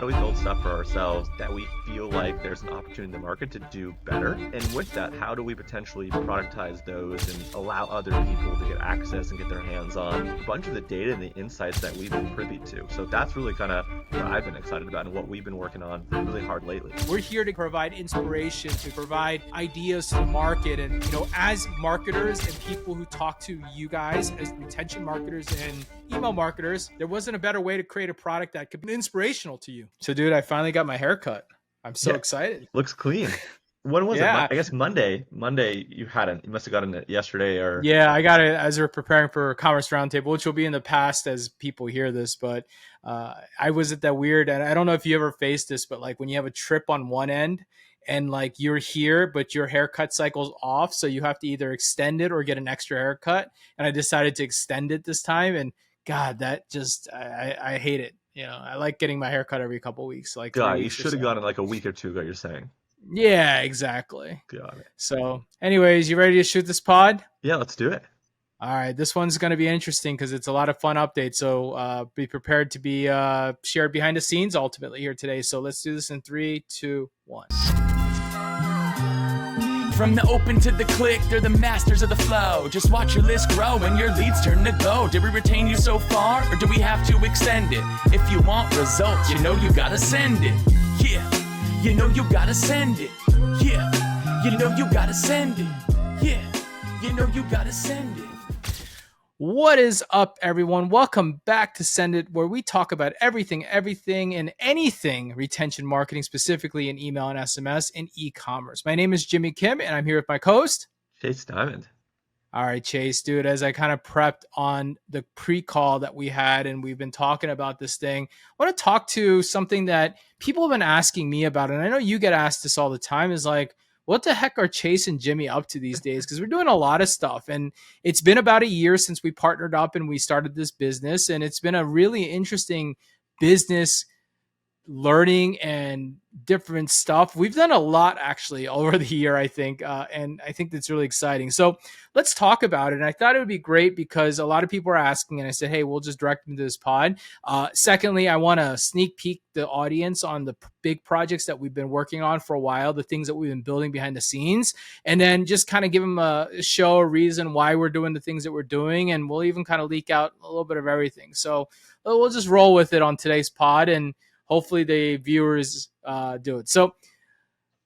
how do we build stuff for ourselves that we feel like there's an opportunity in the market to do better? And with that, how do we potentially productize those and allow other people to get access and get their hands on a bunch of the data and the insights that we've been privy to? So that's really kind of what I've been excited about and what we've been working on really hard lately. We're here to provide inspiration, to provide ideas to the market. And, as marketers and people who talk to you guys as retention marketers and email marketers, there wasn't a better way to create a product that could be inspirational to you. So, dude, I finally got my hair cut. I'm so excited. Looks clean. When was it? I guess Monday. You hadn't. You must have gotten it yesterday or... Yeah, I got it as we're preparing for Commerce Roundtable, which will be in the past as people hear this. But I was at that weird, and I don't know if you ever faced this, but like when you have a trip on one end and like you're here, but your haircut cycle's off. So you have to either extend it or get an extra haircut. And I decided to extend it this time. And God, that just, I hate it. I like getting my hair cut every couple of weeks. Like, God, you should have gone in like a week or two ago, you're saying. Yeah, exactly. Got it. So anyways, you ready to shoot this pod? Yeah, let's do it. All right. This one's going to be interesting because it's a lot of fun updates. So be prepared to be shared behind the scenes ultimately here today. So let's do this in 3, 2, 1. From the open to the click, they're the masters of the flow. Just watch your list grow and your leads turn to go. Did we retain you so far, or do we have to extend it? If you want results, you gotta send it. Yeah, you gotta send it. Yeah, you gotta send it. Yeah, you gotta send it. What is up, everyone? Welcome back to Send It, where we talk about everything, and anything retention marketing, specifically in email and SMS and e-commerce. My name is Jimmy Kim, and I'm here with my co-host, Chase Diamond. All right, Chase, dude, as I kind of prepped on the pre-call that we had, and we've been talking about this thing, I want to talk to something that people have been asking me about, and I know you get asked this all the time, is like, what the heck are Chase and Jimmy up to these days? Because we're doing a lot of stuff. And it's been about a year since we partnered up and we started this business. And it's been a really interesting business learning and different stuff. We've done a lot actually over the year, I think. And I think that's really exciting. So let's talk about it. And I thought it would be great because a lot of people are asking, and I said, hey, we'll just direct them to this pod. Secondly, I want to sneak peek the audience on the big projects that we've been working on for a while, the things that we've been building behind the scenes, and then just kind of give them a reason why we're doing the things that we're doing. And we'll even kind of leak out a little bit of everything. So we'll just roll with it on today's pod, and hopefully the viewers do it. So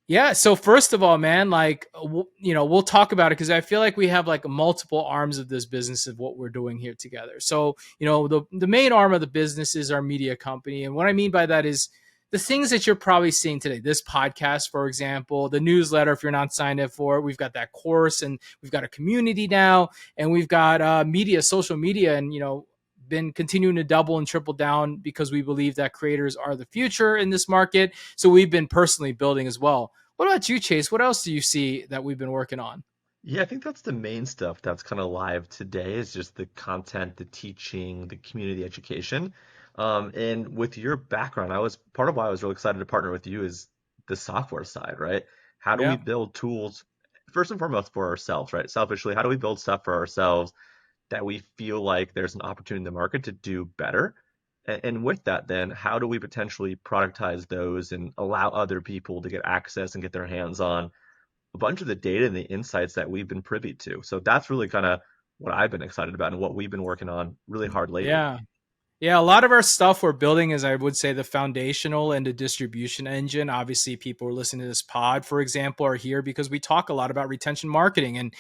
yeah. So first of all, man, like, we'll talk about it because I feel like we have like multiple arms of this business of what we're doing here together. So, the main arm of the business is our media company. And what I mean by that is the things that you're probably seeing today, this podcast, for example, the newsletter, if you're not signed up for it, we've got that course and we've got a community now, and we've got media, social media, and, been continuing to double and triple down because we believe that creators are the future in this market. So we've been personally building as well. What about you, Chase? What else do you see that we've been working on? Yeah, I think that's the main stuff that's kind of live today is just the content, the teaching, the community education. And with your background, part of why I was really excited to partner with you is the software side, right? How do we build tools, first and foremost, for ourselves, right? Selfishly, how do we build stuff for ourselves that we feel like there's an opportunity in the market to do better? And with that, then, how do we potentially productize those and allow other people to get access and get their hands on a bunch of the data and the insights that we've been privy to? So that's really kind of what I've been excited about and what we've been working on really hard lately. Yeah, a lot of our stuff we're building is, I would say, the foundational and the distribution engine. Obviously, people who are listening to this pod, for example, are here because we talk a lot about retention marketing. And,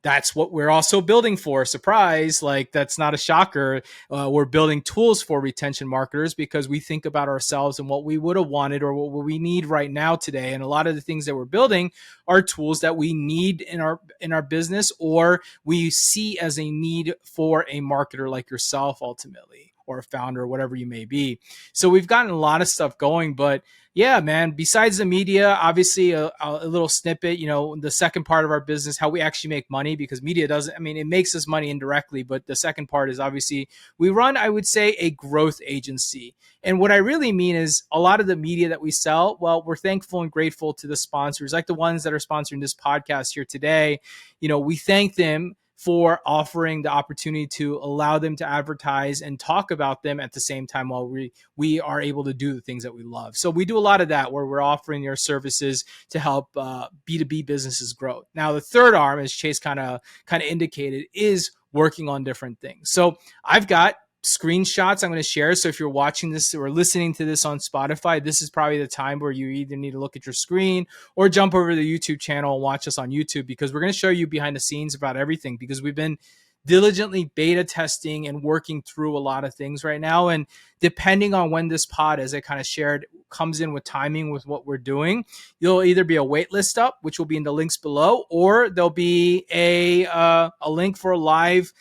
that's what we're also building for. Surprise, like that's not a shocker. We're building tools for retention marketers because we think about ourselves and what we would have wanted or what we need right now today. And a lot of the things that we're building are tools that we need in our business, or we see as a need for a marketer like yourself ultimately, or a founder, or whatever you may be. So we've gotten a lot of stuff going, but yeah, man, besides the media, obviously a little snippet, the second part of our business, how we actually make money, because media it makes us money indirectly, but the second part is obviously we run, I would say, a growth agency. And what I really mean is a lot of the media that we sell, well, we're thankful and grateful to the sponsors, like the ones that are sponsoring this podcast here today. We thank them for offering the opportunity to allow them to advertise and talk about them at the same time while we are able to do the things that we love. So we do a lot of that where we're offering your services to help B2B businesses grow. Now, the third arm, as Chase kind of indicated, is working on different things. So I've got screenshots I'm going to share. So if you're watching this or listening to this on Spotify, this is probably the time where you either need to look at your screen or jump over to the YouTube channel and watch us on YouTube, because we're going to show you behind the scenes about everything, because we've been diligently beta testing and working through a lot of things right now. And depending on when this pod, as I kind of shared, comes in with timing with what we're doing, you'll either be a wait list up, which will be in the links below, or there'll be a link for a live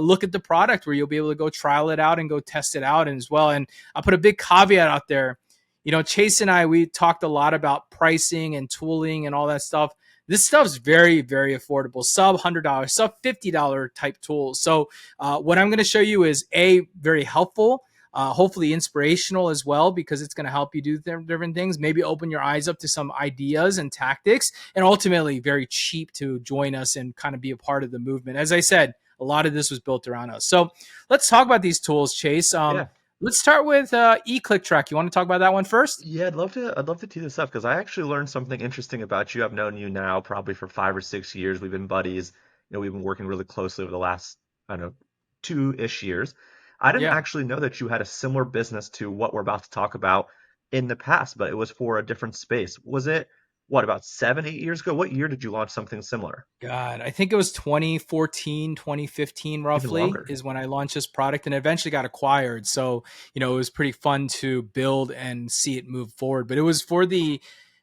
look at the product where you'll be able to go trial it out and go test it out as well. And I'll put a big caveat out there. Chase and I, we talked a lot about pricing and tooling and all that stuff. This stuff's very, very affordable, sub $100, sub $50 type tools. So what I'm going to show you is very helpful, hopefully inspirational as well, because it's going to help you do different things, maybe open your eyes up to some ideas and tactics, and ultimately very cheap to join us and kind of be a part of the movement. As I said, a lot of this was built around us. So let's talk about these tools, Chase. Let's start with eClickTrack. You want to talk about that one first? Yeah, I'd love to tee this up because I actually learned something interesting about you. I've known you now probably for 5 or 6 years. We've been buddies. We've been working really closely over the last, I don't know, 2-ish years. I didn't actually know that you had a similar business to what we're about to talk about in the past, but it was for a different space. Was it, about 7, 8 years ago? What year did you launch something similar? God, I think it was 2014, 2015 roughly is when I launched this product, and eventually got acquired. So, it was pretty fun to build and see it move forward. But it was for the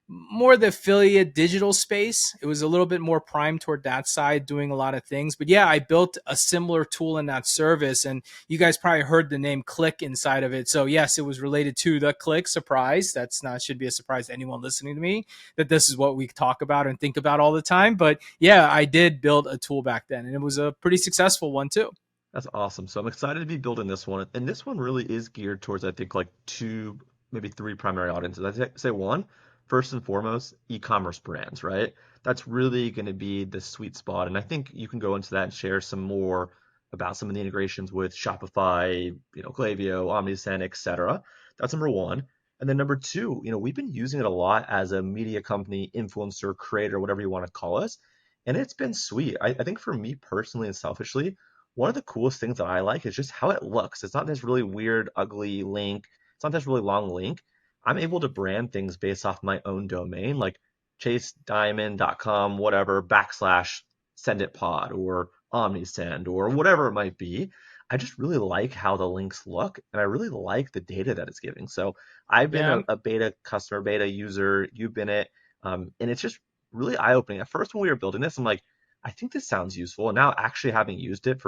affiliate digital space. It was a little bit more primed toward that side, doing a lot of things. But yeah, I built a similar tool in that service, and you guys probably heard the name Click inside of it. So yes, it was related to the Click. Surprise. Should be a surprise to anyone listening to me that this is what we talk about and think about all the time. But yeah, I did build a tool back then, and it was a pretty successful one too. That's awesome. So I'm excited to be building this one. And this one really is geared towards, I think, like 2, maybe 3 primary audiences. I'd say one, first and foremost, e-commerce brands, right? That's really going to be the sweet spot. And I think you can go into that and share some more about some of the integrations with Shopify, Klaviyo, Omnisend, etc. That's number one. And then number two, we've been using it a lot as a media company, influencer, creator, whatever you want to call us. And it's been sweet. I think for me personally and selfishly, one of the coolest things that I like is just how it looks. It's not this really weird, ugly link. It's not this really long link. I'm able to brand things based off my own domain, like chasediamond.com, whatever, / senditpod or Omnisend or whatever it might be. I just really like how the links look, and I really like the data that it's giving. So I've been a beta customer, beta user. You've been it. And it's just really eye-opening. At first, when we were building this, I'm like, I think this sounds useful. And now actually having used it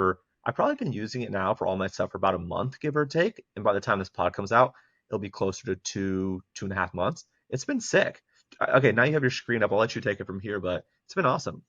I've probably been using it now for all my stuff for about a month, give or take. And by the time this pod comes out, it'll be closer to 2.5 months. It's been sick. Okay, now you have your screen up. I'll let you take it from here, but it's been awesome.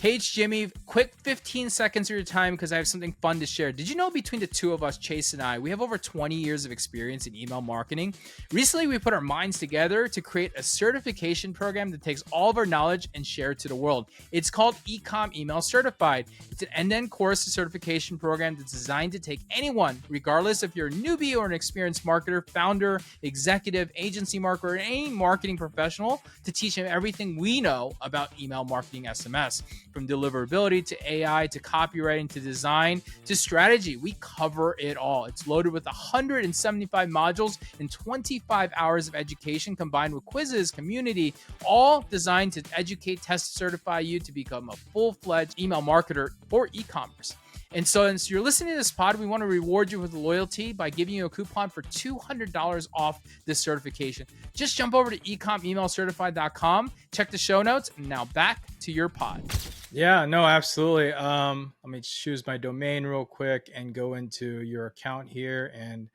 Hey, it's Jimmy. Quick 15 seconds of your time because I have something fun to share. Did you know between the two of us, Chase and I, we have over 20 years of experience in email marketing? Recently, we put our minds together to create a certification program that takes all of our knowledge and share it to the world. It's called Ecom Email Certified. It's an end-to-end course certification program that's designed to take anyone, regardless if you're a newbie or an experienced marketer, founder, executive, agency marketer, or any marketing professional, to teach them everything we know about email marketing SMS. From deliverability to AI to copywriting to design to strategy, we cover it all. It's loaded with 175 modules and 25 hours of education combined with quizzes, community, all designed to educate, test, certify you to become a full-fledged email marketer for e-commerce. And so since you're listening to this pod, we want to reward you with loyalty by giving you a coupon for $200 off this certification. Just jump over to ecomemailcertified.com, check the show notes, and now back to your pod. Yeah, no, absolutely. Let me choose my domain real quick and go into your account here, and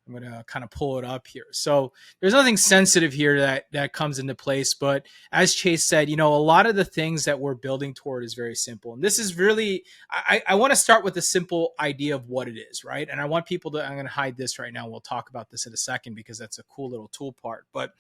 I'm going to kind of pull it up here. So there's nothing sensitive here that comes into place. But as Chase said, a lot of the things that we're building toward is very simple. And this is really, I want to start with the simple idea of what it is, right? And I want people to, I'm going to hide this right now. We'll talk about this in a second because that's a cool little tool part. But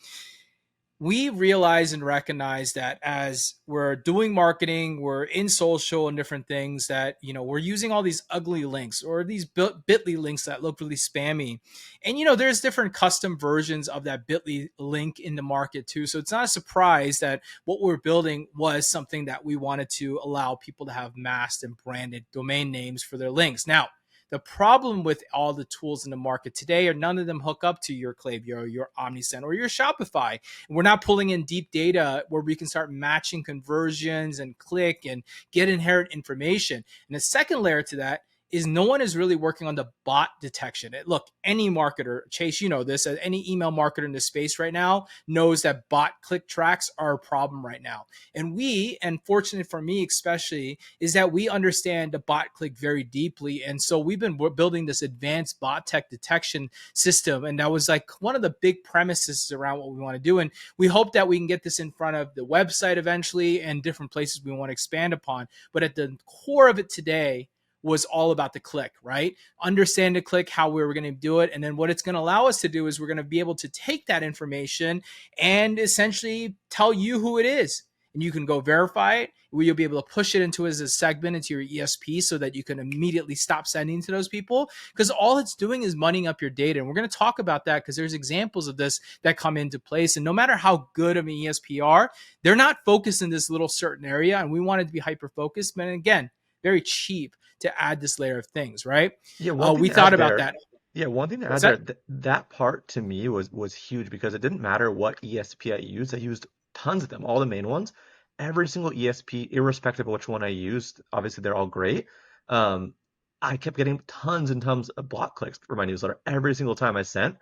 we realize and recognize that as we're doing marketing, we're in social and different things, that, we're using all these ugly links or these bit.ly links that look really spammy. And, there's different custom versions of that bit.ly link in the market too. So it's not a surprise that what we're building was something that we wanted to allow people to have masked and branded domain names for their links. Now, the problem with all the tools in the market today are none of them hook up to your Klaviyo, your Omnisend, or your Shopify. And we're not pulling in deep data where we can start matching conversions and click and get inherent information. And the second layer to that is no one is really working on the bot detection. Look, any marketer, Chase, you know this, any email marketer in this space right now knows that bot click tracks are a problem right now. And fortunate for me especially, is that we understand the bot click very deeply. And so we've been building this advanced bot tech detection system. And that was like one of the big premises around what we want to do. And we hope that we can get this in front of the website eventually and different places we want to expand upon. But at the core of it today was all about the click, right? Understand the click, how we were going to do it. And then what it's going to allow us to do is we're going to be able to take that information and essentially tell you who it is. And you can go verify it, where you'll be able to push it into as a segment into your ESP so that you can immediately stop sending to those people, because all it's doing is moneying up your data. And we're going to talk about that because there's examples of this that come into place. And no matter how good of an ESP are, they're not focused in this little certain area. And we want it to be hyper-focused. But again, very cheap to add this layer of things, right? Yeah, We thought about that. Yeah, one thing to What's add there, that? that part to me was huge because it didn't matter what ESP I used. I used tons of them, all the main ones. Every single ESP, irrespective of which one I used, obviously they're all great. I kept getting tons and tons of bot clicks for my newsletter. Every single time I sent,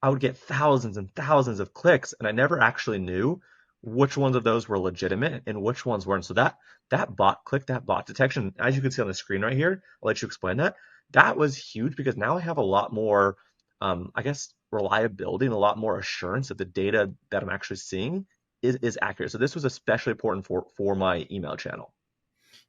I would get thousands and thousands of clicks, and I never actually knew which ones of those were legitimate and which ones weren't. So that bot click, that bot detection, as you can see on the screen right here, I'll let you explain that. That was huge because now I have a lot more, I guess, reliability and a lot more assurance that the data that I'm actually seeing is accurate. So this was especially important for my email channel.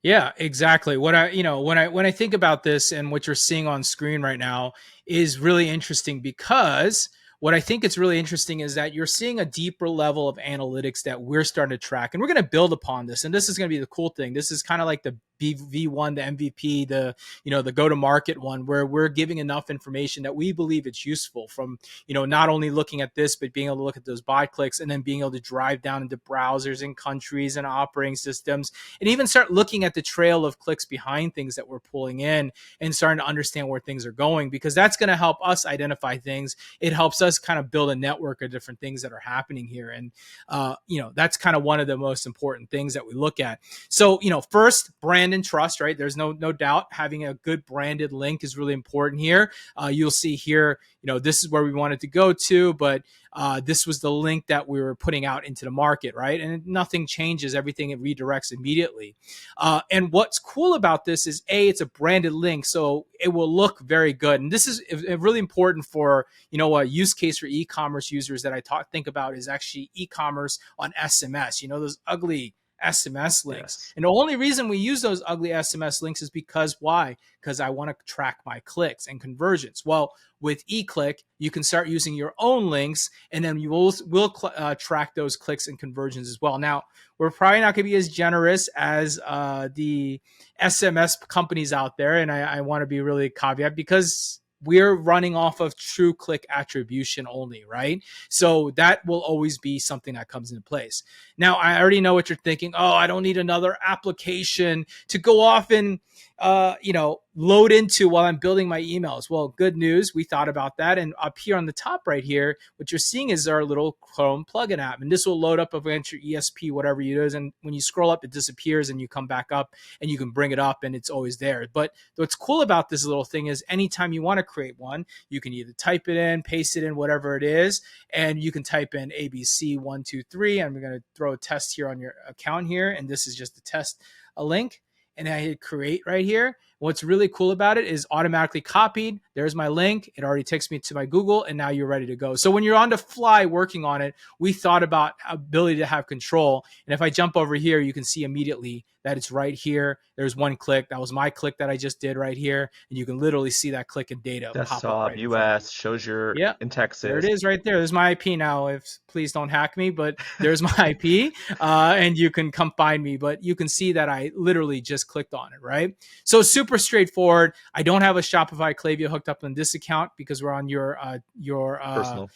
Yeah, exactly. When I think about this and what you're seeing on screen right now is really interesting, because what I think is really interesting is that you're seeing a deeper level of analytics that we're starting to track, and we're going to build upon this. And this is going to be the cool thing. This is kind of like the V1, the MVP, the go-to-market one, where we're giving enough information that we believe it's useful, from, not only looking at this, but being able to look at those bot clicks and then being able to drive down into browsers and countries and operating systems, and even start looking at the trail of clicks behind things that we're pulling in and starting to understand where things are going, because that's going to help us identify things. It helps us kind of build a network of different things that are happening here. And, that's kind of one of the most important things that we look at. So, first, brand and trust, right? There's no doubt having a good branded link is really important here. You'll see here, this is where we wanted to go to, but this was the link that we were putting out into the market, right? And nothing changes. Everything it redirects immediately. And what's cool about this is, it's a branded link, so it will look very good. And this is really important for, a use case for e-commerce users that I think about is actually e-commerce on SMS. Those ugly SMS links. Yes. And the only reason we use those ugly SMS links is because why? Because I want to track my clicks and conversions. Well, with eClick, you can start using your own links, and then you will track those clicks and conversions as well. Now, we're probably not going to be as generous as the SMS companies out there, and I want to be really caveat, because we're running off of true click attribution only, right? So that will always be something that comes into place. Now, I already know what you're thinking. Oh, I don't need another application to go off and, load into while I'm building my emails. Well, good news. We thought about that. And up here on the top right here, what you're seeing is our little Chrome plugin app. And this will load up against your ESP, whatever you do. And when you scroll up, it disappears and you come back up and you can bring it up and it's always there. But what's cool about this little thing is anytime you want to create one, you can either type it in, paste it in, whatever it is, and you can type in ABC123. And we're going to throw a test here on your account here. And this is just a test, a link. And I hit create right here. What's really cool about it is automatically copied. There's my link. It already takes me to my Google, and now you're ready to go. So when you're on the fly working on it, we thought about ability to have control. And if I jump over here, you can see immediately that it's right here. There's one click. That was my click that I just did right here. And you can literally see that click and data pop up Desktop, right in front of you. US, shows you're Yeah, in there it Texas. is right there. There's my IP now. If please don't hack me, but there's my IP, and you can come find me. But you can see that I literally just clicked on it, right? So super straightforward. I don't have a Shopify Klaviyo hooked up on this account because we're on your Personal.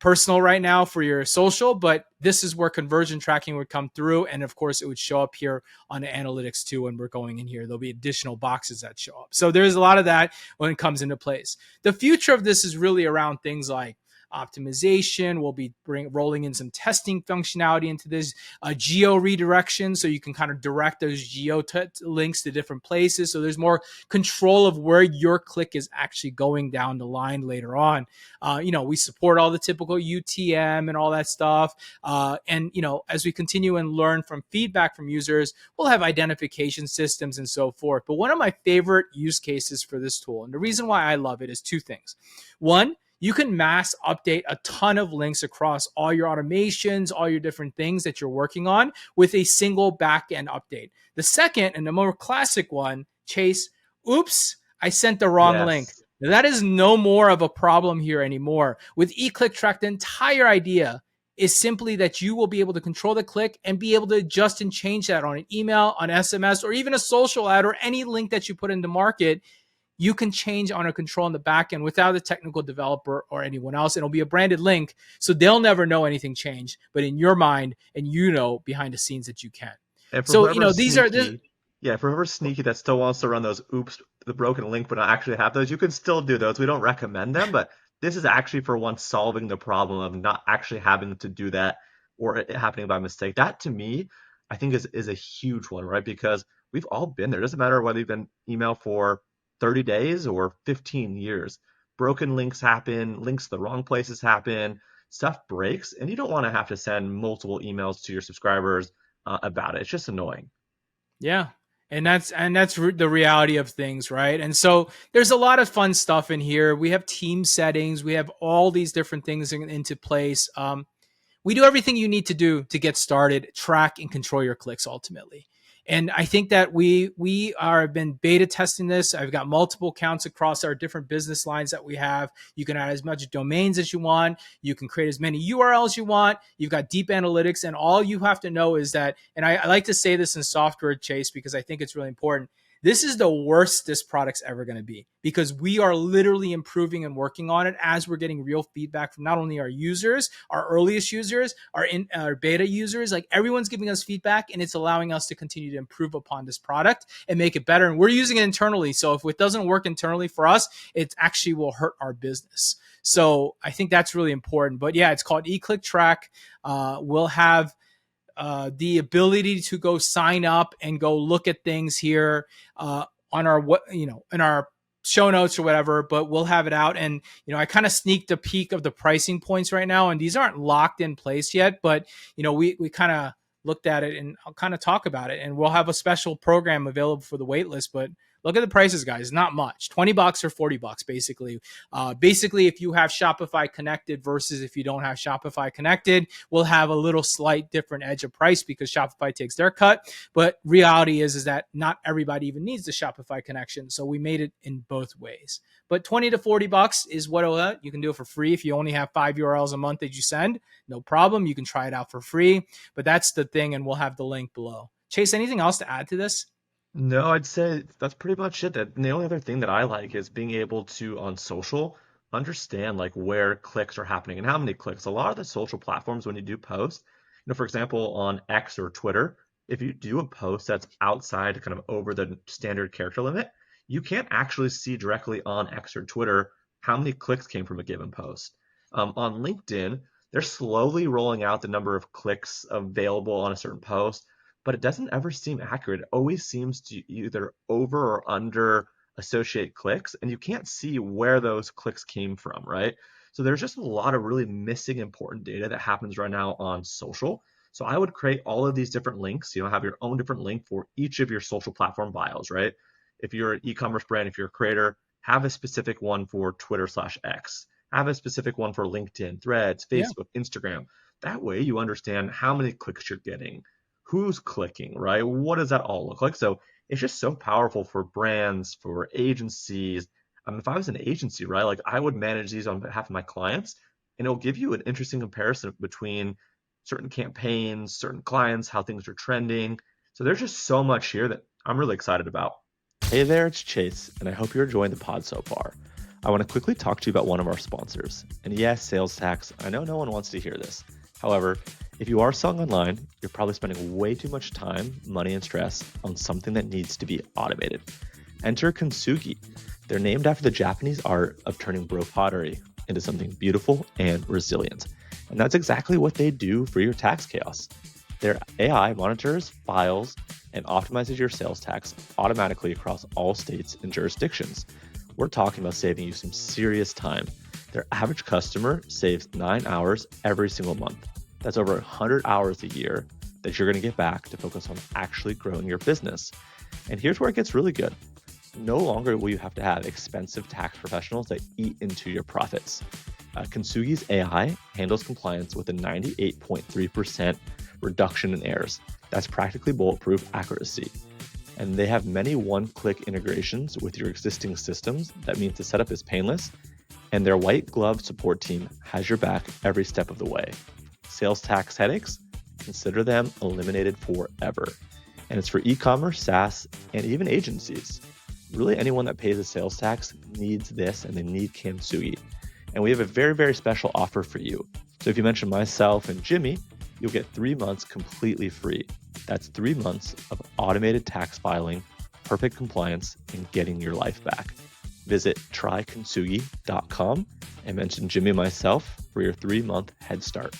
personal right now for your social, but this is where conversion tracking would come through. And of course, it would show up here on the analytics too. When we're going in here, there'll be additional boxes that show up. So there's a lot of that when it comes into place. The future of this is really around things like optimization. We'll be rolling in some testing functionality into this, geo redirection, so you can kind of direct those geo links to different places. So there's more control of where your click is actually going down the line later on. We support all the typical UTM and all that stuff. And as we continue and learn from feedback from users, we'll have identification systems and so forth. But one of my favorite use cases for this tool, and the reason why I love it, is two things. One, you can mass update a ton of links across all your automations, all your different things that you're working on with a single backend update. The second, and the more classic one, Chase, oops, I sent the wrong link. Yes. Now, that is no more of a problem here anymore. With eClickTrack, the entire idea is simply that you will be able to control the click and be able to adjust and change that on an email, on SMS, or even a social ad, or any link that you put into market. You can change on a control in the back end without a technical developer or anyone else. It'll be a branded link, so they'll never know anything changed. But in your mind, and behind the scenes that you can. And for So whoever's these sneaky, are yeah, for whoever's sneaky that still wants to run those the broken link, but not actually have those, you can still do those. We don't recommend them, but this is actually for once solving the problem of not actually having to do that or it happening by mistake. That to me, I think is a huge one, right? Because we've all been there. It doesn't matter whether you've been email for 30 days or 15 years. Broken links happen, links to the wrong places happen, stuff breaks, and you don't want to have to send multiple emails to your subscribers about it. It's just annoying. Yeah. And that's the reality of things, right? And so there's a lot of fun stuff in here. We have team settings. We have all these different things into place. We do everything you need to do to get started, track and control your clicks ultimately. And I think that we are been beta testing this. I've got multiple accounts across our different business lines that we have. You can add as much domains as you want. You can create as many URLs you want. You've got deep analytics, and all you have to know is that, and I like to say this in software, Chase, because I think it's really important. This is the worst this product's ever going to be, because we are literally improving and working on it as we're getting real feedback from not only our users, our earliest users, our beta users. Like, everyone's giving us feedback, and it's allowing us to continue to improve upon this product and make it better. And we're using it internally. So if it doesn't work internally for us, it actually will hurt our business. So I think that's really important. But yeah, it's called eClickTrack. We'll have the ability to go sign up and go look at things here on our, in our show notes or whatever, but we'll have it out. And, I kind of sneaked a peek of the pricing points right now, and these aren't locked in place yet, but, we kind of looked at it, and I'll kind of talk about it, and we'll have a special program available for the wait list. But look at the prices, guys. Not much. $20 or $40, basically. Basically, if you have Shopify connected versus if you don't have Shopify connected, we'll have a little slight different edge of price because Shopify takes their cut. But reality is that not everybody even needs the Shopify connection. So we made it in both ways. But $20 to $40 is what you can do it for free. If you only have 5 URLs a month that you send, no problem. You can try it out for free. But that's the thing, and we'll have the link below. Chase, anything else to add to this? No, I'd say that's pretty much it. The only other thing that I like is being able to, on social, understand like where clicks are happening and how many clicks. A lot of the social platforms, when you do post, for example, on X or Twitter, if you do a post that's outside kind of over the standard character limit, you can't actually see directly on X or Twitter how many clicks came from a given post. On LinkedIn, they're slowly rolling out the number of clicks available on a certain post, but it doesn't ever seem accurate. It always seems to either over or under associate clicks, and you can't see where those clicks came from, right? So there's just a lot of really missing important data that happens right now on social. So I would create all of these different links, have your own different link for each of your social platform bios, right? if you're an e-commerce brand, if you're a creator, have a specific one for Twitter/X, have a specific one for LinkedIn, Threads, Yeah. Facebook, Instagram. That way you understand how many clicks you're getting, who's clicking, right? What does that all look like? So it's just so powerful for brands, for agencies. If I was an agency, right, like I would manage these on behalf of my clients, and it'll give you an interesting comparison between certain campaigns, certain clients, how things are trending. So there's just so much here that I'm really excited about. Hey there, it's Chase, and I hope you're enjoying the pod so far. I want to quickly talk to you about one of our sponsors. And yes, sales tax, I know no one wants to hear this. However, if you are selling online, you're probably spending way too much time, money, and stress on something that needs to be automated. Enter Kintsugi. They're named after the Japanese art of turning bro pottery into something beautiful and resilient. And that's exactly what they do for your tax chaos. Their AI monitors, files, and optimizes your sales tax automatically across all states and jurisdictions. We're talking about saving you some serious time. Their average customer saves 9 hours every single month. That's over 100 hours a year that you're going to get back to focus on actually growing your business. And here's where it gets really good. No longer will you have to have expensive tax professionals that eat into your profits. Kintsugi's AI handles compliance with a 98.3% reduction in errors. That's practically bulletproof accuracy. And they have many one-click integrations with your existing systems. That means the setup is painless. And their white glove support team has your back every step of the way. Sales tax headaches? Consider them eliminated forever. And it's for e-commerce, SaaS, and even agencies. Really, anyone that pays a sales tax needs this, and they need Kintsugi. And we have a very, very special offer for you. So if you mention myself and Jimmy, you'll get 3 months completely free. That's 3 months of automated tax filing, perfect compliance, and getting your life back. Visit trykintsugi.com and mention Jimmy and myself for your 3-month head start.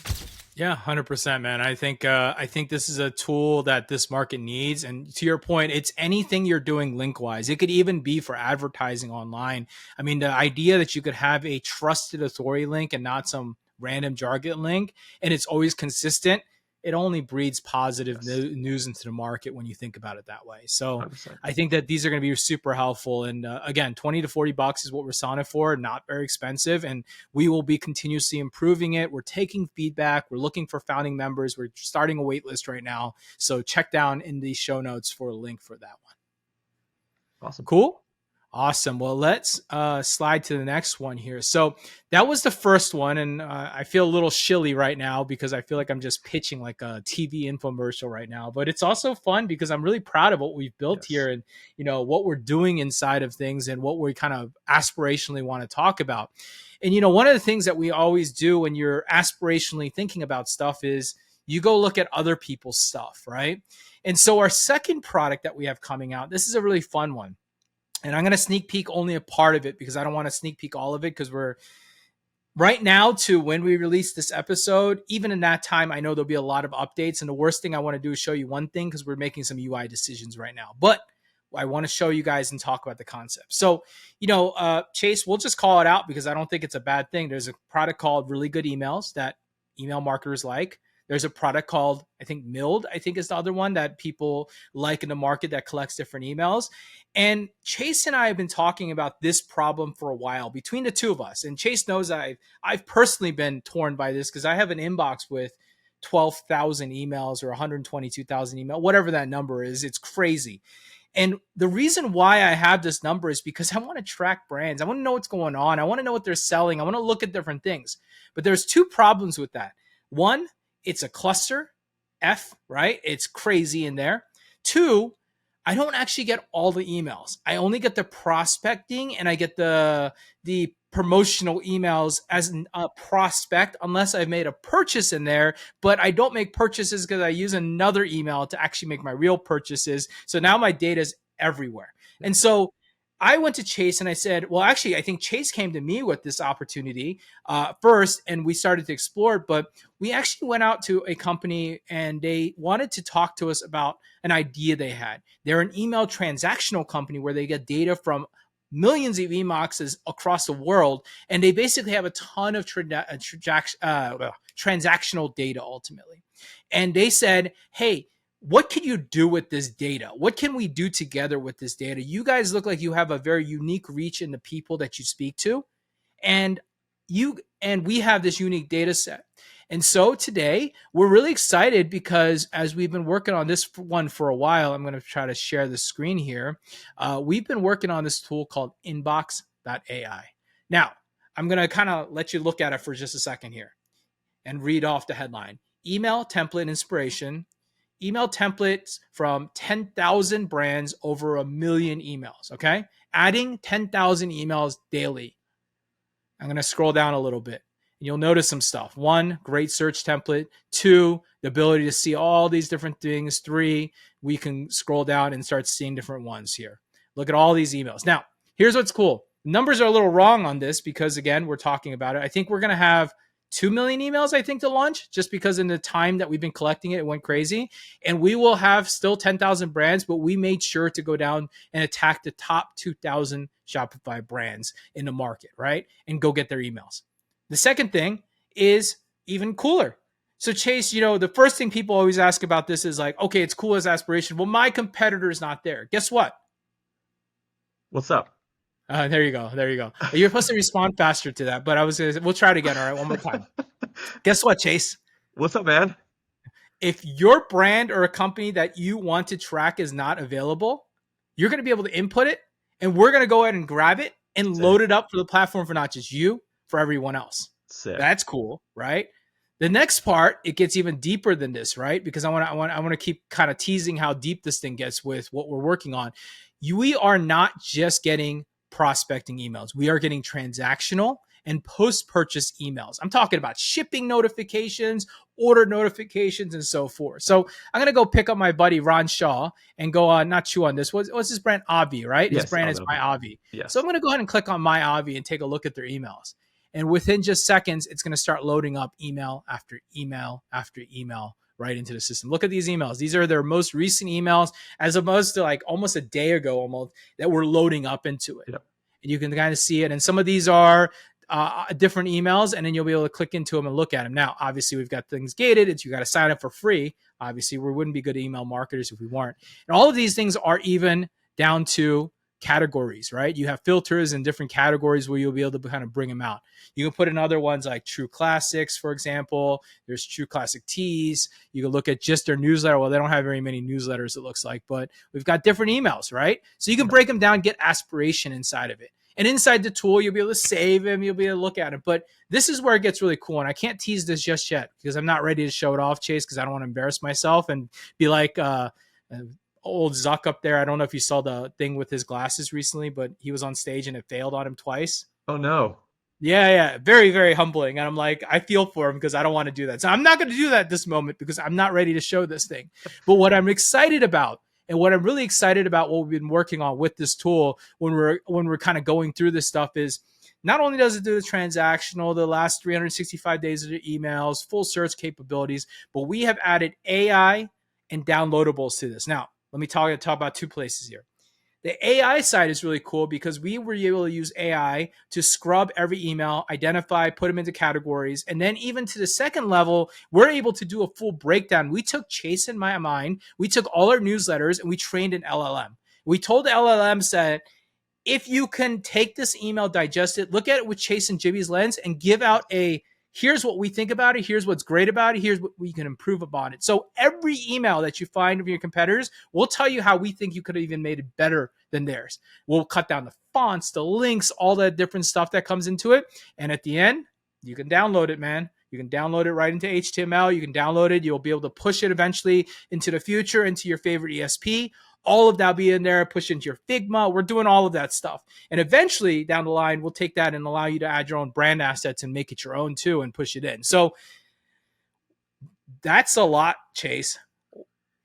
Yeah, 100%, man. I think this is a tool that this market needs. And to your point, it's anything you're doing link-wise. It could even be for advertising online. I mean, the idea that you could have a trusted authority link and not some random jargon link, and it's always consistent, it only breeds positive news into the market when you think about it that way. So 100%. I think that these are going to be super helpful. And again, 20 to 40 bucks is what we're selling it for, not very expensive. And we will be continuously improving it. We're taking feedback. We're looking for founding members. We're starting a wait list right now. So check down in the show notes for a link for that one. Awesome. Cool. Awesome. Well, let's slide to the next one here. So that was the first one. And I feel a little shilly right now because I feel like I'm just pitching like a TV infomercial right now. But it's also fun because I'm really proud of what we've built here and, you know, what we're doing inside of things and what we kind of aspirationally want to talk about. And, you know, one of the things that we always do when you're aspirationally thinking about stuff is you go look at other people's stuff, right? And so our second product that we have coming out, this is a really fun one. And I'm going to sneak peek only a part of it because I don't want to sneak peek all of it because we're right now to when we release this episode. Even in that time, I know there'll be a lot of updates. And the worst thing I want to do is show you one thing because we're making some UI decisions right now. But I want to show you guys and talk about the concept. So, you know, Chase, we'll just call it out because I don't think it's a bad thing. There's a product called Really Good Emails that email marketers like. There's a product called, I think, Milled, I think is the other one that people like in the market that collects different emails. And Chase and I have been talking about this problem for a while between the two of us. And Chase knows I've personally been torn by this because I have an inbox with 12,000 emails or 122,000 emails, whatever that number is. It's crazy. And the reason why I have this number is because I want to track brands. I want to know what's going on. I want to know what they're selling. I want to look at different things. But there's two problems with that. One, it's a cluster, F, right? It's crazy in there. Two, I don't actually get all the emails. I only get the prospecting and I get the promotional emails as a prospect unless I've made a purchase in there, but I don't make purchases because I use another email to actually make my real purchases. So now my data is everywhere. And so I went to Chase and I said, well, actually, I think Chase came to me with this opportunity first, and we started to explore it. But we actually went out to a company and they wanted to talk to us about an idea they had. They're an email transactional company where they get data from millions of emails across the world. And they basically have a ton of transactional data ultimately. And they said, hey, what can you do with this data? What can we do together with this data? You guys look like you have a very unique reach in the people that you speak to, and we have this unique data set. And so today we're really excited because as we've been working on this one for a while, I'm going to try to share the screen here. We've been working on this tool called Inboox.ai. Now, I'm going to kind of let you look at it for just a second here and read off the headline. Email template inspiration. Email templates from 10,000 brands, over 1 million emails, okay? Adding 10,000 emails daily. I'm going to scroll down a little bit. And you'll notice some stuff. 1, great search template. 2, the ability to see all these different things. 3, we can scroll down and start seeing different ones here. Look at all these emails. Now, here's what's cool. Numbers are a little wrong on this because, again, we're talking about it. I think we're going to have 2 million emails, I think, to launch, just because in the time that we've been collecting it, it went crazy. And we will have still 10,000 brands, but we made sure to go down and attack the top 2,000 Shopify brands in the market, right? And go get their emails. The second thing is even cooler. So Chase, the first thing people always ask about this is like, okay, it's cool as aspiration. Well, my competitor is not there. Guess what? What's up? There you go. You're supposed to respond faster to that, but we'll try it again. All right, one more time. Guess what, Chase? What's up, man? If your brand or a company that you want to track is not available, you're going to be able to input it, and we're going to go ahead and grab it and load it up for the platform for not just you, for everyone else. Sick. That's cool, right? The next part, it gets even deeper than this, right? Because I want to keep kind of teasing how deep this thing gets with what we're working on. We are not just getting prospecting emails. We are getting transactional and post-purchase emails. I'm talking about shipping notifications, order notifications, and so forth. So I'm going to go pick up my buddy Ron Shaw and go on, not chew on this. What's his brand? Avi, right? Yes, his brand is My Avi. Yes. So I'm going to go ahead and click on My Avi and take a look at their emails. And within just seconds, it's going to start loading up email after email after email right into the system. Look at these emails. These are their most recent emails, as opposed to like almost a day ago almost, that we're loading up into it. Yep. And you can kind of see it. And some of these are different emails, and then you'll be able to click into them and look at them. Now, obviously, we've got things gated. You got to sign up for free. Obviously, we wouldn't be good email marketers if we weren't. And all of these things are even down to categories, right? You have filters in different categories where you'll be able to kind of bring them out. You can put in other ones like True Classics, for example. There's True Classic Tees. You can look at just their newsletter. Well, they don't have very many newsletters, it looks like, but we've got different emails, right? So you can break them down, get aspiration inside of it. And inside the tool, you'll be able to save them. You'll be able to look at it. But this is where it gets really cool. And I can't tease this just yet because I'm not ready to show it off, Chase, because I don't want to embarrass myself and be like old Zuck up there. I don't know if you saw the thing with his glasses recently, but he was on stage and it failed on him twice. Oh, no. Yeah. Very, very humbling. And I'm like, I feel for him because I don't want to do that. So I'm not going to do that this moment because I'm not ready to show this thing. But what I'm excited about, and what I'm really excited about what we've been working on with this tool when we're kind of going through this stuff is not only does it do the transactional, the last 365 days of the emails, full search capabilities, but we have added AI and downloadables to this. Now, let me talk about two places here. The AI side is really cool because we were able to use AI to scrub every email, identify, put them into categories. And then even to the second level, we're able to do a full breakdown. We took Chase in my mind. We took all our newsletters and we trained an LLM. We told the LLM that if you can take this email, digest it, look at it with Chase and Jibby's lens and give out here's what we think about it. Here's what's great about it. Here's what we can improve upon it. So every email that you find of your competitors, we'll tell you how we think you could have even made it better than theirs. We'll cut down the fonts, the links, all that different stuff that comes into it. And at the end, you can download it, man. You can download it right into HTML. You can download it. You'll be able to push it eventually into the future, into your favorite ESP. All of that will be in there, push into your Figma. We're doing all of that stuff. And eventually down the line, we'll take that and allow you to add your own brand assets and make it your own too and push it in. So that's a lot, Chase.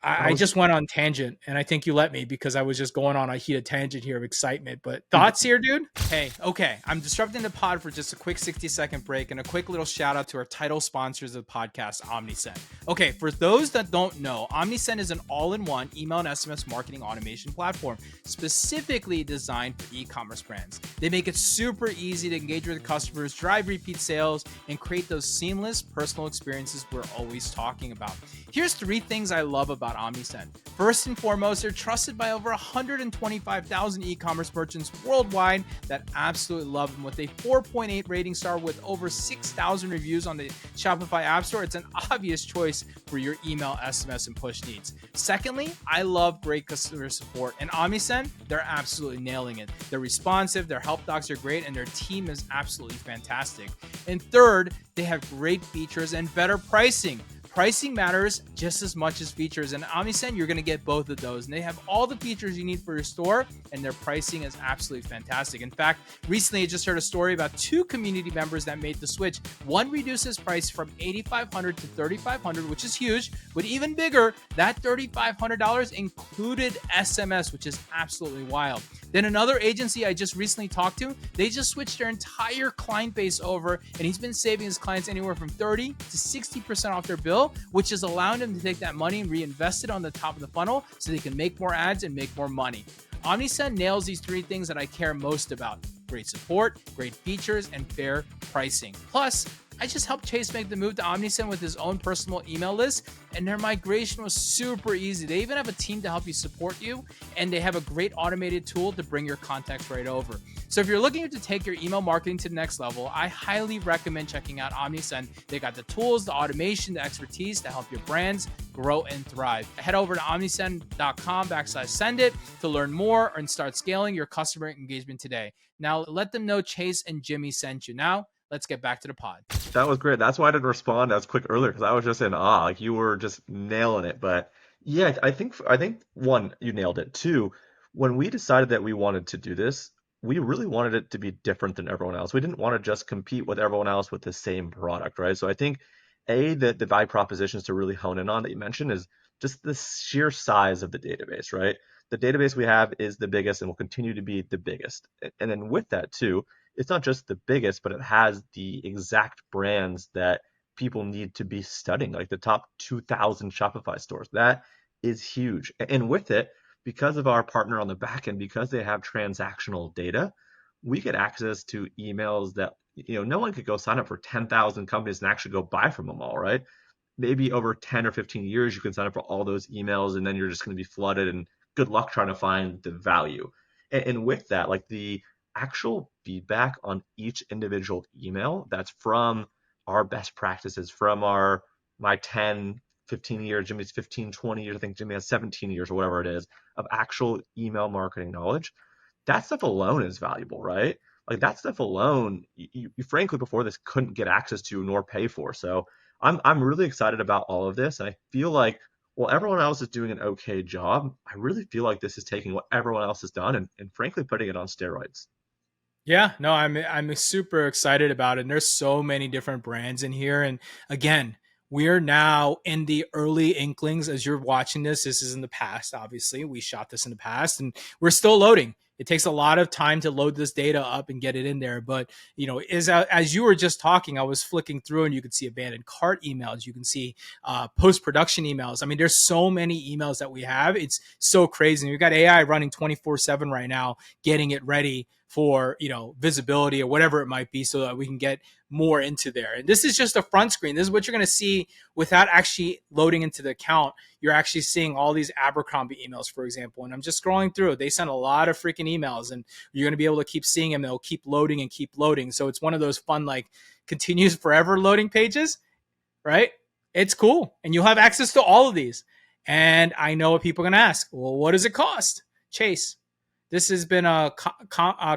I just went on tangent, and I think you let me because I was just going on a heated tangent here of excitement. But thoughts here, dude? Hey, okay. I'm disrupting the pod for just a quick 60-second break and a quick little shout out to our title sponsors of the podcast, Omnisend. Okay, for those that don't know, Omnisend is an all-in-one email and SMS marketing automation platform specifically designed for e-commerce brands. They make it super easy to engage with customers, drive repeat sales, and create those seamless personal experiences we're always talking about. Here's 3 things I love about about OmniSend. First and foremost, they're trusted by over 125,000 e-commerce merchants worldwide that absolutely love them. With a 4.8 rating star with over 6,000 reviews on the Shopify App Store, it's an obvious choice for your email, SMS, and push needs. Secondly, I love great customer support. And OmniSend, they're absolutely nailing it. They're responsive, their help docs are great, and their team is absolutely fantastic. And third, they have great features and better pricing. Pricing matters just as much as features, and OmniSend, you're going to get both of those. And they have all the features you need for your store, and their pricing is absolutely fantastic. In fact, recently I just heard a story about 2 community members that made the switch. One reduced his price from $8,500 to $3,500, which is huge, but even bigger, that $3,500 included SMS, which is absolutely wild. Then another agency I just recently talked to, they just switched their entire client base over, and he's been saving his clients anywhere from 30 to 60% off their bill, which is allowing them to take that money and reinvest it on the top of the funnel so they can make more ads and make more money. OmniSend nails these 3 things that I care most about: great support, great features, and fair pricing. Plus, I just helped Chase make the move to OmniSend with his own personal email list, and their migration was super easy. They even have a team to help you support you, and they have a great automated tool to bring your contacts right over. So if you're looking to take your email marketing to the next level, I highly recommend checking out OmniSend. They got the tools, the automation, the expertise to help your brands grow and thrive. Head over to omnisend.com/send it to learn more and start scaling your customer engagement today. Now let them know Chase and Jimmy sent you. Now let's get back to the pod. That was great. That's why I didn't respond as quick earlier, because I was just in awe. Like, you were just nailing it. But yeah, I think one, you nailed it. Two, when we decided that we wanted to do this, we really wanted it to be different than everyone else. We didn't want to just compete with everyone else with the same product, right? So I think the value propositions to really hone in on that you mentioned is just the sheer size of the database, right? The database we have is the biggest and will continue to be the biggest. And then with that too, it's not just the biggest, but it has the exact brands that people need to be studying, like the top 2,000 Shopify stores. That is huge. And with it, because of our partner on the back end, because they have transactional data, we get access to emails that, no one could go sign up for 10,000 companies and actually go buy from them all, right? Maybe over 10 or 15 years, you can sign up for all those emails, and then you're just going to be flooded, and good luck trying to find the value. And with that, like, the actual feedback on each individual email that's from our best practices, from my 10, 15 years, Jimmy's 15, 20 years, I think Jimmy has 17 years or whatever it is, of actual email marketing knowledge, that stuff alone is valuable, right? Like, that stuff alone, you frankly before this couldn't get access to nor pay for. So I'm really excited about all of this. And I feel like, well, everyone else is doing an okay job. I really feel like this is taking what everyone else has done and frankly putting it on steroids. Yeah, no, I'm super excited about it. And there's so many different brands in here. And again, we're now in the early inklings. As you're watching this is in the past, obviously. We shot this in the past and we're still loading. It takes a lot of time to load this data up and get it in there. But, as you were just talking, I was flicking through and you could see abandoned cart emails. You can see post-production emails. I mean, there's so many emails that we have. It's so crazy. And we've got AI running 24/7 right now, getting it ready for, visibility or whatever it might be so that we can get more into there. And this is just a front screen. This is what you're going to see without actually loading into the account. You're actually seeing all these Abercrombie emails, for example. And I'm just scrolling through. They send a lot of freaking emails and you're going to be able to keep seeing them. They'll keep loading and keep loading. So it's one of those fun, like, continues forever loading pages, right? It's cool. And you'll have access to all of these. And I know what people are going to ask. Well, what does it cost? Chase, this has been a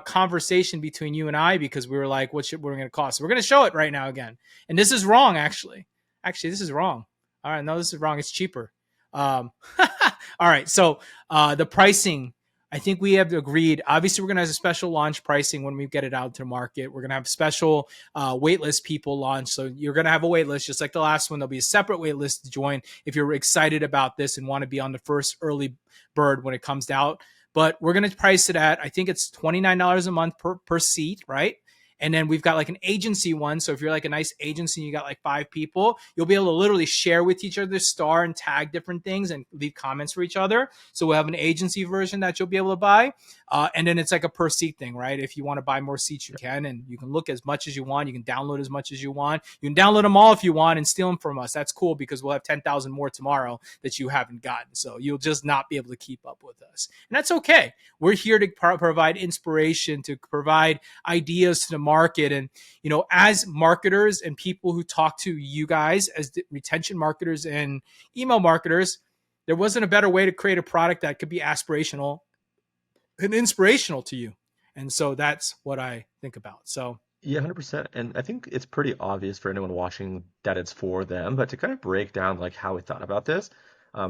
conversation between you and I because we were like, what are we going to cost? So we're going to show it right now again. And this is wrong, actually. Actually, this is wrong. All right, no, this is wrong. It's cheaper. All right, so the pricing, I think we have agreed. Obviously, we're going to have a special launch pricing when we get it out to market. We're going to have special waitlist people launch. So you're going to have a waitlist just like the last one. There'll be a separate waitlist to join if you're excited about this and want to be on the first early bird when it comes out. But we're going to price it at, I think it's $29 a month per seat, right? And then we've got like an agency one. So if you're like a nice agency and you got like 5 people, you'll be able to literally share with each other, star and tag different things and leave comments for each other. So we'll have an agency version that you'll be able to buy. And then it's like a per seat thing, right? If you want to buy more seats, you can, and you can look as much as you want. You can download as much as you want. You can download them all if you want and steal them from us. That's cool because we'll have 10,000 more tomorrow that you haven't gotten. So you'll just not be able to keep up with us. And that's okay. We're here to provide inspiration, to provide ideas to the market. And, as marketers and people who talk to you guys as retention marketers and email marketers, there wasn't a better way to create a product that could be aspirational and inspirational to you. And so that's what I think about. So Yeah, 100%. And I think it's pretty obvious for anyone watching that it's for them, but to kind of break down like how we thought about this,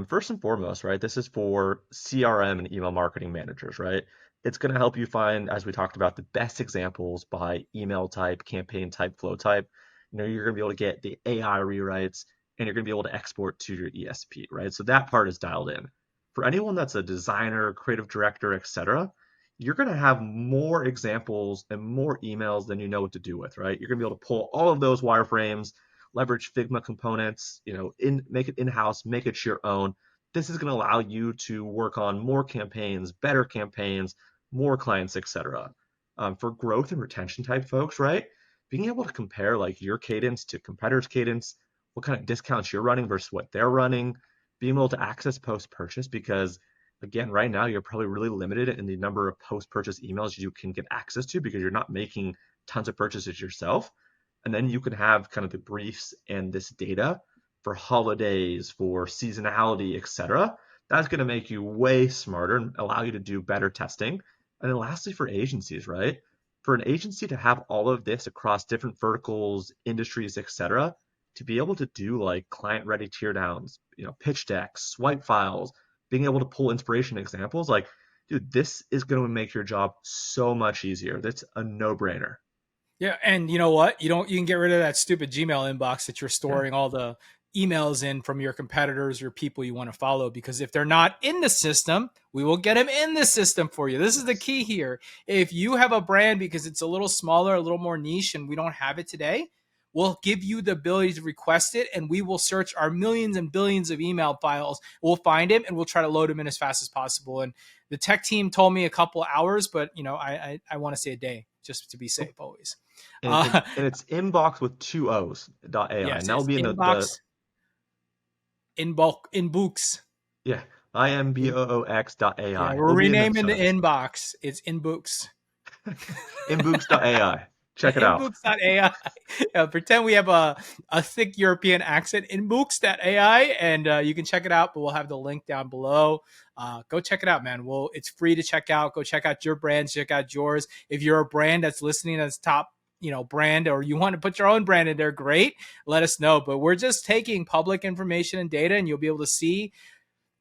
first and foremost, right, this is for CRM and email marketing managers, right? It's going to help you find, as we talked about, the best examples by email type, campaign type, flow type. You're going to be able to get the AI rewrites and you're going to be able to export to your ESP, right? So that part is dialed in. For anyone that's a designer, creative director, etc., you're going to have more examples and more emails than you know what to do with, right? You're going to be able to pull all of those wireframes, leverage Figma components, make it in-house, make it your own. This is going to allow you to work on more campaigns, better campaigns, more clients, etc. For growth and retention type folks, right? Being able to compare like your cadence to competitors' cadence, what kind of discounts you're running versus what they're running, being able to access post-purchase because again, right now you're probably really limited in the number of post-purchase emails you can get access to because you're not making tons of purchases yourself. And then you can have kind of the briefs and this data for holidays, for seasonality, etc. That's going to make you way smarter and allow you to do better testing. And then lastly, for agencies, right? For an agency to have all of this across different verticals, industries, etc., to be able to do like client-ready tear downs, pitch decks, swipe files, being able to pull inspiration examples, like, dude, this is going to make your job so much easier. That's a no-brainer. Yeah, and you know what? You can get rid of that stupid Gmail inbox that you're storing all the emails in from your competitors or people you want to follow, because if they're not in the system, we will get them in the system for you. This is the key here. If you have a brand because it's a little smaller, a little more niche, and we don't have it today, we'll give you the ability to request it, and we will search our millions and billions of email files. We'll find him, and we'll try to load him in as fast as possible. And the tech team told me a couple hours, but I want to say a day just to be safe always. And it's inbox with 2 O's .ai. Yes, and that will be in inbox, Inboox. Yeah, imboox.ai. Yeah, we're renaming the inbox. It's Inboox. Inboox.ai. Check it out. Inboox.ai. Pretend we have a thick European accent. Inboox.ai, and you can check it out, but we'll have the link down below. Go check it out, man. It's free to check out. Go check out your brands, check out yours. If you're a brand that's listening that's top brand, or you want to put your own brand in there, great. Let us know. But we're just taking public information and data, and you'll be able to see,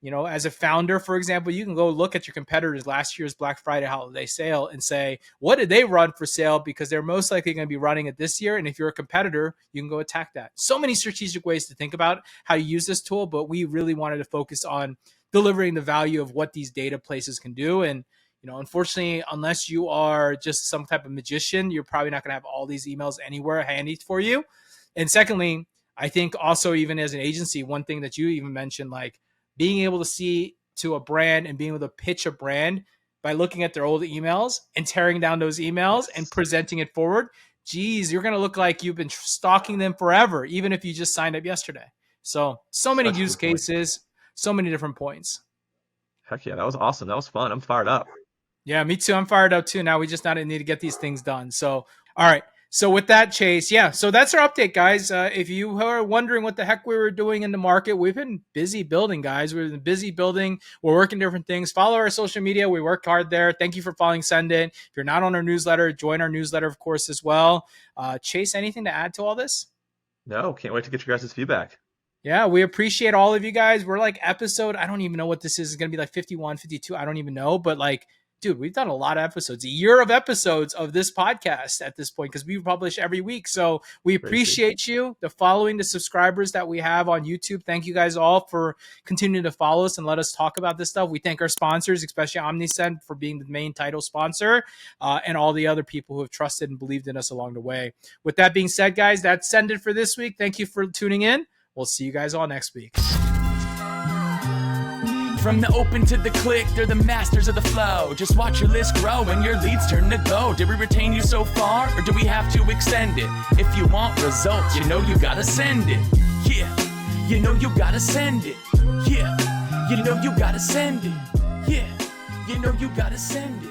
as a founder, for example, you can go look at your competitors' last year's Black Friday holiday sale and say, what did they run for sale? Because they're most likely going to be running it this year. And if you're a competitor, you can go attack that. So many strategic ways to think about how you use this tool, but we really wanted to focus on delivering the value of what these data places can do. And unfortunately, unless you are just some type of magician, you're probably not going to have all these emails anywhere handy for you. And secondly, I think also even as an agency, one thing that you even mentioned, like being able to see to a brand and being able to pitch a brand by looking at their old emails and tearing down those emails and presenting it forward. Geez, you're going to look like you've been stalking them forever, even if you just signed up yesterday. So many use cases, so many different points. Heck yeah, that was awesome. That was fun. I'm fired up. Yeah, me too. I'm fired up too. Now we just need to get these things done. So, all right. So with that, Chase, so that's our update, guys. If you are wondering what the heck we were doing in the market, we've been busy building, guys. We've been busy building. We're working different things. Follow our social media. We work hard there. Thank you for following Send It. If you're not on our newsletter, join our newsletter, of course, as well. Chase, anything to add to all this? No, can't wait to get your guys' feedback. Yeah, we appreciate all of you guys. We're like episode, I don't even know what this is. It's going to be like 51, 52. I don't even know. But like, dude, we've done a lot of episodes, a year of episodes of this podcast at this point, because we publish every week. So we appreciate you, the following, the subscribers that we have on YouTube. Thank you guys all for continuing to follow us and let us talk about this stuff. We thank our sponsors, especially OmniSend, for being the main title sponsor, and all the other people who have trusted and believed in us along the way. With that being said, guys, that's it for this week. Thank you for tuning in. We'll see you guys all next week. From the open to the click, they're the masters of the flow. Just watch your list grow and your leads turn to gold. Did we retain you so far, or do we have to extend it? If you want results, you know you gotta send it. Yeah, you know you gotta send it. Yeah, you know you gotta send it. Yeah, you know you gotta send it.